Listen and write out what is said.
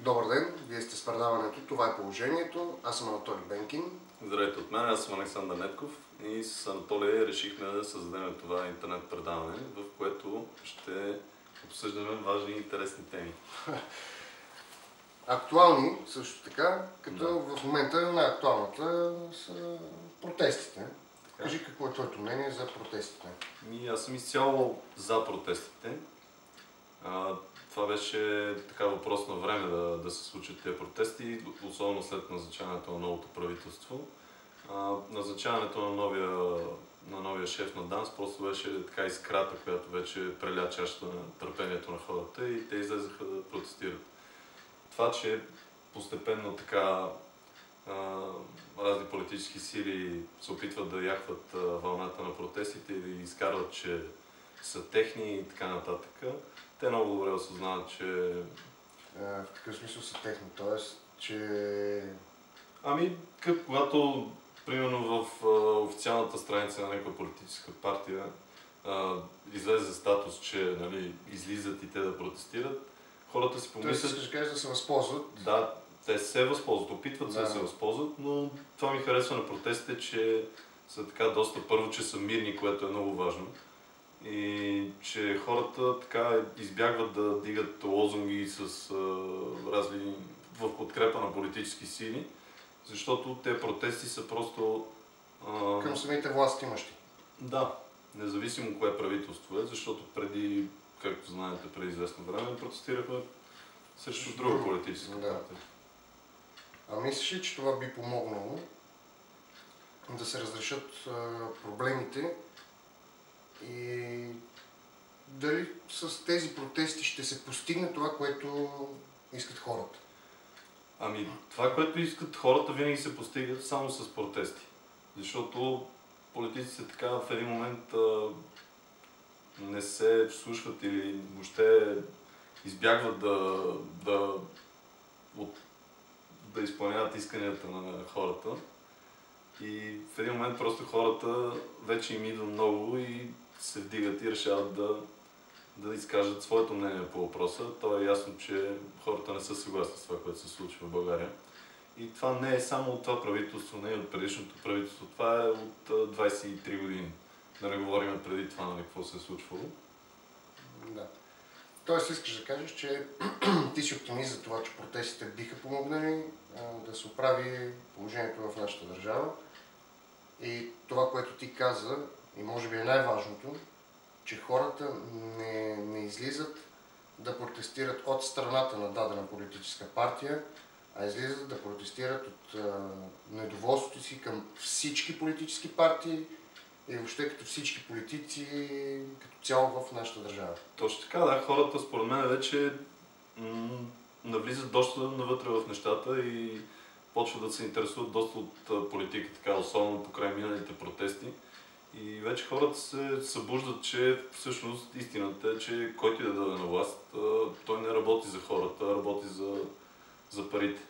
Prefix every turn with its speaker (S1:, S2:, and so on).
S1: Добър ден, вие сте с предаването "Това е положението". Аз съм Анатолий Бенкин.
S2: Здравейте от мен, аз съм Александър Нетков и с Анатолия решихме да създадем това интернет предаване, в което ще обсъждаме важни и интересни теми.
S1: Актуални също така, като в момента най-актуалната са протестите. Кажи какво е твоето мнение за протестите?
S2: Аз съм изцяло за протестите. Това беше така въпрос на време да се случат тези протести, особено след назначаването на новото правителство. Назначаването на новия шеф на ДАНС просто беше така искрата, която вече преля чашата на търпението на хората и те излезаха да протестират. Това, че постепенно така разни политически сили се опитват да яхват вълната на протестите и да изкарват, че са техни и така нататък, те много добре осъзнават, че...
S1: В какъв смисъл са техни? Тоест, че...
S2: Когато, примерно в официалната страница на някаква политическа партия излезе статус, че излизат и те да протестират, хората си помислят...
S1: Тоест, искаш да кажеш да се възползват?
S2: Да, те се възползват, опитват се да се възползват, но това ми харесва на протестите, че са така доста, първо, че са мирни, което е много важно. И че хората така избягват да дигат лозунги с разни в подкрепа на политически сили, защото те протести са просто...
S1: Към самите власти имащи.
S2: Да, независимо кое правителство е, защото преди, както знаете, преди известно време протестирахме срещу друга политическа партия.
S1: Мислиш ли, че това би помогнало да се разрешат проблемите и дали с тези протести ще се постигне това, което искат хората?
S2: Това, което искат хората, винаги се постига само с протести. Защото политиците така в един момент не се вслушват или въобще избягват да изпълняват исканията на хората. И в един момент просто хората вече им идва много и се вдигат и решават да изкажат своето мнение по въпроса. То е ясно, че хората не са съгласни с това, което се случва в България. И това не е само от това правителство, не е от предишното правителство, това е от 23 години. Да не говорим преди това, какво се е случвало.
S1: Да. Тоест искаш да кажеш, че ти си оптимист за това, че протестите биха помогнали да се оправи положението в нашата държава. И това, което ти каза, и може би е най-важното, че хората не излизат да протестират от страната на дадена политическа партия, а излизат да протестират от недоволството си към всички политически партии и въобще като всички политици като цяло в нашата държава.
S2: Точно така, да. Хората според мен вече навлизат доста навътре в нещата и почват да се интересуват доста от политика, така, особено покрай миналите протести. И вече хората се събуждат, че всъщност истината е, че който и да даде на власт, той не работи за хората, а работи за парите.